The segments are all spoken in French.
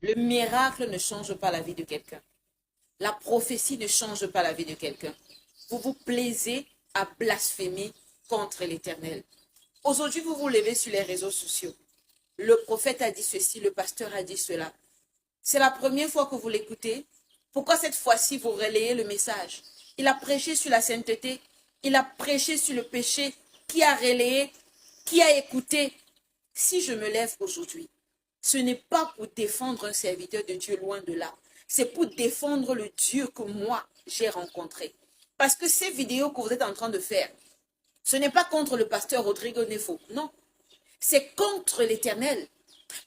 Le miracle ne change pas la vie de quelqu'un. La prophétie ne change pas la vie de quelqu'un. Vous vous plaisez à blasphémer contre l'Éternel. Aujourd'hui, vous vous levez sur les réseaux sociaux. Le prophète a dit ceci, le pasteur a dit cela. C'est la première fois que vous l'écoutez. Pourquoi cette fois-ci vous relayez le message? Il a prêché sur la sainteté. Il a prêché sur le péché. Qui a relayé? Qui a écouté? Si je me lève aujourd'hui, ce n'est pas pour défendre un serviteur de Dieu, loin de là. C'est pour défendre le Dieu que moi, j'ai rencontré. Parce que ces vidéos que vous êtes en train de faire, ce n'est pas contre le pasteur Rodrigo Nefo, non. C'est contre l'Éternel.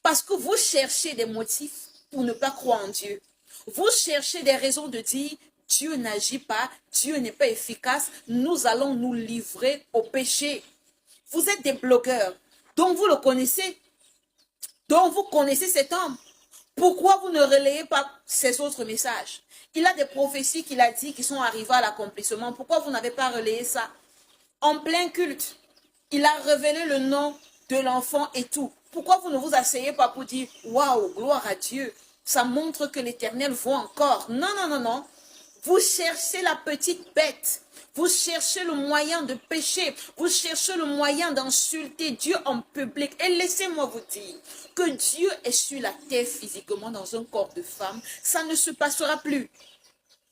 Parce que vous cherchez des motifs pour ne pas croire en Dieu. Vous cherchez des raisons de dire, Dieu n'agit pas, Dieu n'est pas efficace, nous allons nous livrer au péché. Vous êtes des blogueurs, donc vous le connaissez. Donc vous connaissez cet homme. Pourquoi vous ne relayez pas ces autres messages? Il a des prophéties qu'il a dit qui sont arrivées à l'accomplissement. Pourquoi vous n'avez pas relayé ça? En plein culte, il a révélé le nom de l'enfant et tout. Pourquoi vous ne vous asseyez pas pour dire « Waouh, gloire à Dieu, ça montre que l'Éternel voit encore ». Non, non, non, non. Vous cherchez la petite bête. Vous cherchez le moyen de pécher. Vous cherchez le moyen d'insulter Dieu en public. Et laissez-moi vous dire que Dieu est sur la terre physiquement dans un corps de femme. Ça ne se passera plus.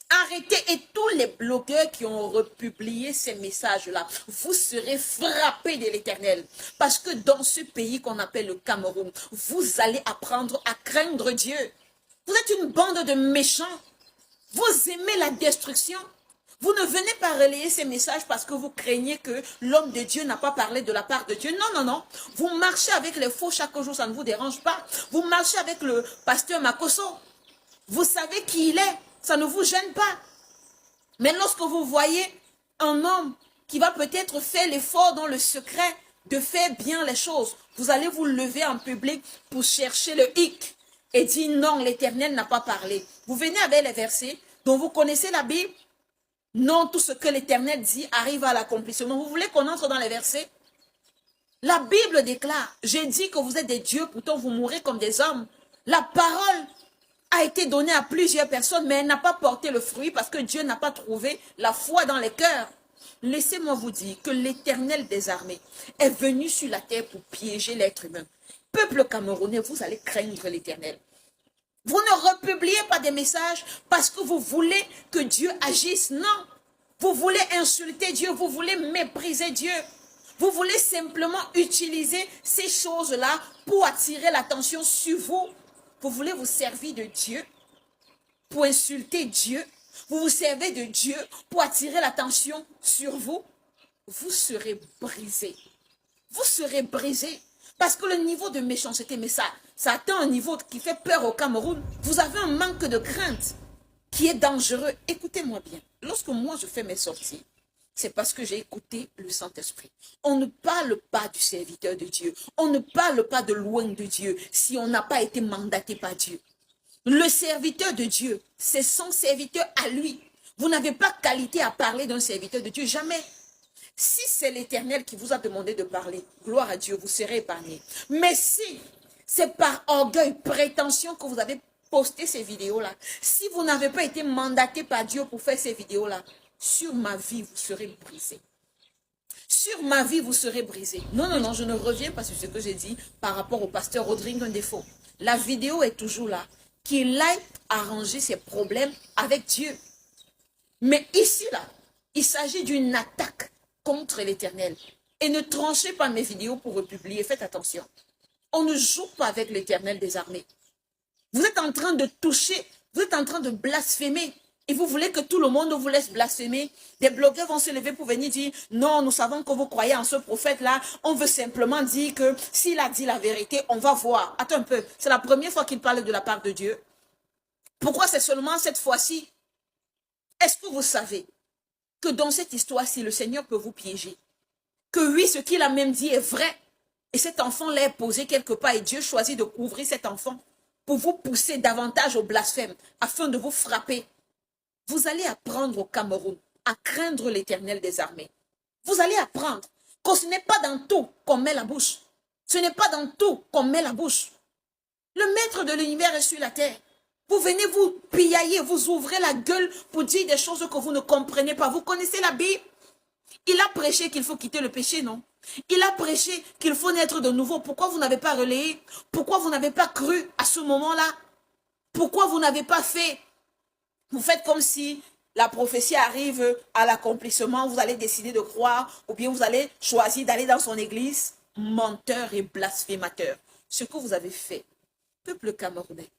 Arrêtez, et tous les blogueurs qui ont republié ces messages-là, vous serez frappés de l'Éternel. Parce que dans ce pays qu'on appelle le Cameroun, vous allez apprendre à craindre Dieu. Vous êtes une bande de méchants. Vous aimez la destruction. Vous ne venez pas relayer ces messages parce que vous craignez que l'homme de Dieu n'a pas parlé de la part de Dieu. Non, non, non. Vous marchez avec les faux chaque jour, ça ne vous dérange pas. Vous marchez avec le pasteur Makoso. Vous savez qui il est. Ça ne vous gêne pas. Mais lorsque vous voyez un homme qui va peut-être faire l'effort dans le secret de faire bien les choses, vous allez vous lever en public pour chercher le hic et dire non, l'Éternel n'a pas parlé. Vous venez avec les versets dont vous connaissez la Bible. Non, tout ce que l'Éternel dit arrive à l'accomplissement. Vous voulez qu'on entre dans les versets? La Bible déclare, j'ai dit que vous êtes des dieux, pourtant vous mourrez comme des hommes. La parole a été donnée à plusieurs personnes, mais elle n'a pas porté le fruit parce que Dieu n'a pas trouvé la foi dans les cœurs. Laissez-moi vous dire que l'Éternel des armées est venu sur la terre pour piéger l'être humain. Peuple camerounais, vous allez craindre l'Éternel. Vous ne republiez pas des messages parce que vous voulez que Dieu agisse. Non. Vous voulez insulter Dieu, vous voulez mépriser Dieu. Vous voulez simplement utiliser ces choses-là pour attirer l'attention sur vous. Vous voulez vous servir de Dieu pour insulter Dieu. Vous vous servez de Dieu pour attirer l'attention sur vous. Vous serez brisé. Vous serez brisé. Parce que le niveau de méchanceté, mais ça atteint un niveau qui fait peur au Cameroun. Vous avez un manque de crainte qui est dangereux. Écoutez-moi bien. Lorsque moi je fais mes sorties, c'est parce que j'ai écouté le Saint-Esprit. On ne parle pas du serviteur de Dieu. On ne parle pas de loin de Dieu si on n'a pas été mandaté par Dieu. Le serviteur de Dieu, c'est son serviteur à lui. Vous n'avez pas qualité à parler d'un serviteur de Dieu, jamais. Si c'est l'Éternel qui vous a demandé de parler, gloire à Dieu, vous serez épargné. Mais si c'est par orgueil, prétention que vous avez posté ces vidéos-là, si vous n'avez pas été mandaté par Dieu pour faire ces vidéos-là, sur ma vie, vous serez brisé. Sur ma vie, vous serez brisé. Non, non, non, je ne reviens pas sur ce que j'ai dit par rapport au pasteur Rodrigue Ndefo. La vidéo est toujours là. Qu'il aille arranger ses problèmes avec Dieu. Mais ici, là, il s'agit d'une attaque contre l'Éternel. Et ne tranchez pas mes vidéos pour republier. Faites attention. On ne joue pas avec l'Éternel des armées. Vous êtes en train de toucher, vous êtes en train de blasphémer. Et vous voulez que tout le monde vous laisse blasphémer. Des blogueurs vont se lever pour venir dire, non, nous savons que vous croyez en ce prophète-là. On veut simplement dire que s'il a dit la vérité, on va voir. Attends un peu, c'est la première fois qu'il parle de la part de Dieu. Pourquoi c'est seulement cette fois-ci? Est-ce que vous savez que dans cette histoire-ci, le Seigneur peut vous piéger? Que oui, ce qu'il a même dit est vrai. Et cet enfant l'est posé quelque part et Dieu choisit de couvrir cet enfant pour vous pousser davantage au blasphème afin de vous frapper. Vous allez apprendre au Cameroun à craindre l'Éternel des armées. Vous allez apprendre que ce n'est pas dans tout qu'on met la bouche. Ce n'est pas dans tout qu'on met la bouche. Le maître de l'univers est sur la terre. Vous venez vous piailler, vous ouvrez la gueule pour dire des choses que vous ne comprenez pas. Vous connaissez la Bible? Il a prêché qu'il faut quitter le péché, non? Il a prêché qu'il faut naître de nouveau. Pourquoi vous n'avez pas relayé? Pourquoi vous n'avez pas cru à ce moment-là? Pourquoi vous n'avez pas fait? Vous faites comme si la prophétie arrive à l'accomplissement, vous allez décider de croire, ou bien vous allez choisir d'aller dans son église. Menteur et blasphémateur. Ce que vous avez fait, peuple camerounais.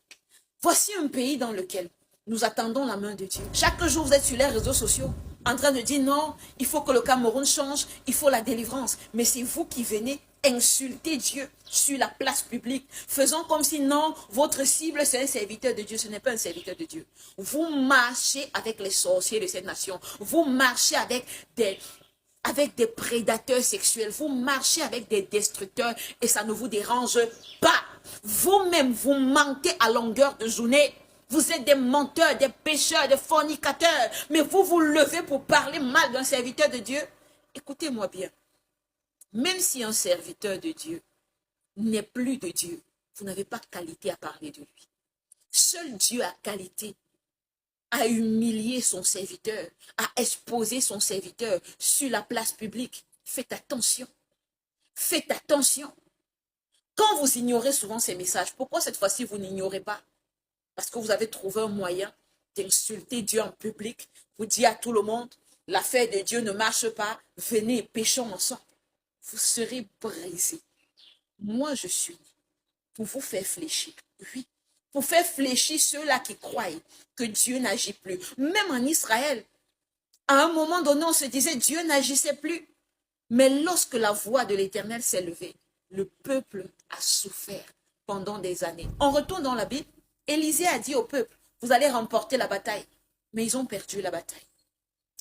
Voici un pays dans lequel nous attendons la main de Dieu. Chaque jour, vous êtes sur les réseaux sociaux en train de dire non, il faut que le Cameroun change, il faut la délivrance. Mais c'est vous qui venez insulter Dieu sur la place publique, faisant comme si non, votre cible c'est un serviteur de Dieu. Ce n'est pas un serviteur de Dieu. Vous marchez avec les sorciers de cette nation. Vous marchez avec des prédateurs sexuels. Vous marchez avec des destructeurs et ça ne vous dérange pas. Vous-même, vous mentez à longueur de journée. Vous êtes des menteurs, des pécheurs, des fornicateurs. Mais vous vous levez pour parler mal d'un serviteur de Dieu. Écoutez-moi bien. Même si un serviteur de Dieu n'est plus de Dieu, vous n'avez pas qualité à parler de lui. Seul Dieu a qualité à humilier son serviteur, à exposer son serviteur sur la place publique. Faites attention. Faites attention. Quand vous ignorez souvent ces messages, pourquoi cette fois-ci vous n'ignorez pas? Parce que vous avez trouvé un moyen d'insulter Dieu en public. Vous dites à tout le monde, l'affaire de Dieu ne marche pas, venez, péchons ensemble. Vous serez brisés. Moi, je suis pour vous faire fléchir. Oui, pour faire fléchir ceux-là qui croient que Dieu n'agit plus. Même en Israël, à un moment donné, on se disait Dieu n'agissait plus. Mais lorsque la voix de l'Éternel s'est levée, le peuple a souffert pendant des années. On retourne dans la Bible. Élisée a dit au peuple, vous allez remporter la bataille. Mais ils ont perdu la bataille.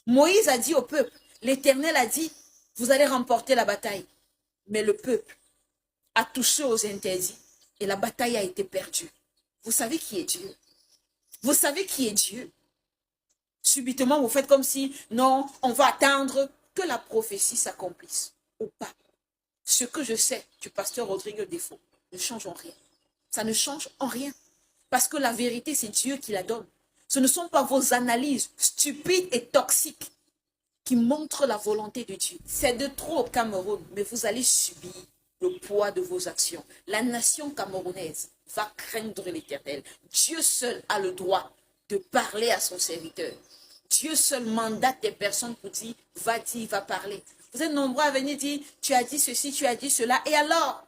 Moïse a dit au peuple, l'Éternel a dit, vous allez remporter la bataille. Mais le peuple a touché aux interdits et la bataille a été perdue. Vous savez qui est Dieu? Vous savez qui est Dieu? Subitement, vous faites comme si, non, on va attendre que la prophétie s'accomplisse ou pas. Ce que je sais du pasteur Rodrigue Défaut ne change en rien. Ça ne change en rien. Parce que la vérité, c'est Dieu qui la donne. Ce ne sont pas vos analyses stupides et toxiques qui montrent la volonté de Dieu. C'est de trop au Cameroun, mais vous allez subir le poids de vos actions. La nation camerounaise va craindre l'Éternel. Dieu seul a le droit de parler à son serviteur. Dieu seul mandate des personnes pour dire, va dire, va parler. Vous êtes nombreux à venir dire, tu as dit ceci, tu as dit cela, et alors?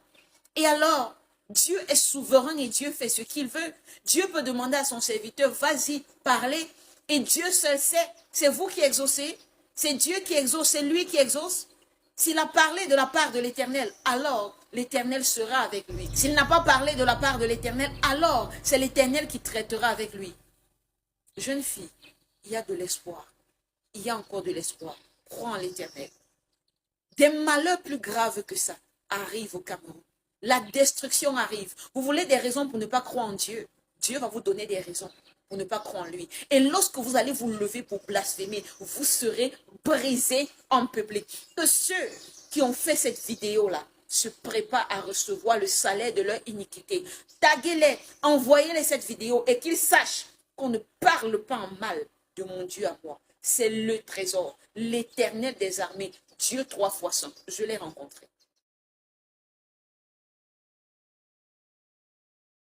Et alors? Dieu est souverain et Dieu fait ce qu'il veut. Dieu peut demander à son serviteur, vas-y, parlez. Et Dieu seul sait, c'est vous qui exaucez. C'est Dieu qui exauce, c'est lui qui exauce. S'il a parlé de la part de l'Éternel, alors l'Éternel sera avec lui. S'il n'a pas parlé de la part de l'Éternel, alors c'est l'Éternel qui traitera avec lui. Jeune fille, il y a de l'espoir. Il y a encore de l'espoir. Crois en l'Éternel. Des malheurs plus graves que ça arrivent au Cameroun. La destruction arrive. Vous voulez des raisons pour ne pas croire en Dieu? Dieu va vous donner des raisons pour ne pas croire en lui. Et lorsque vous allez vous lever pour blasphémer, vous serez brisés en public. Que ceux qui ont fait cette vidéo-là se préparent à recevoir le salaire de leur iniquité. Taguez-les, envoyez-les cette vidéo et qu'ils sachent qu'on ne parle pas en mal de mon Dieu à moi. C'est le trésor, l'Éternel des armées, Dieu 3 fois saint. Je l'ai rencontré.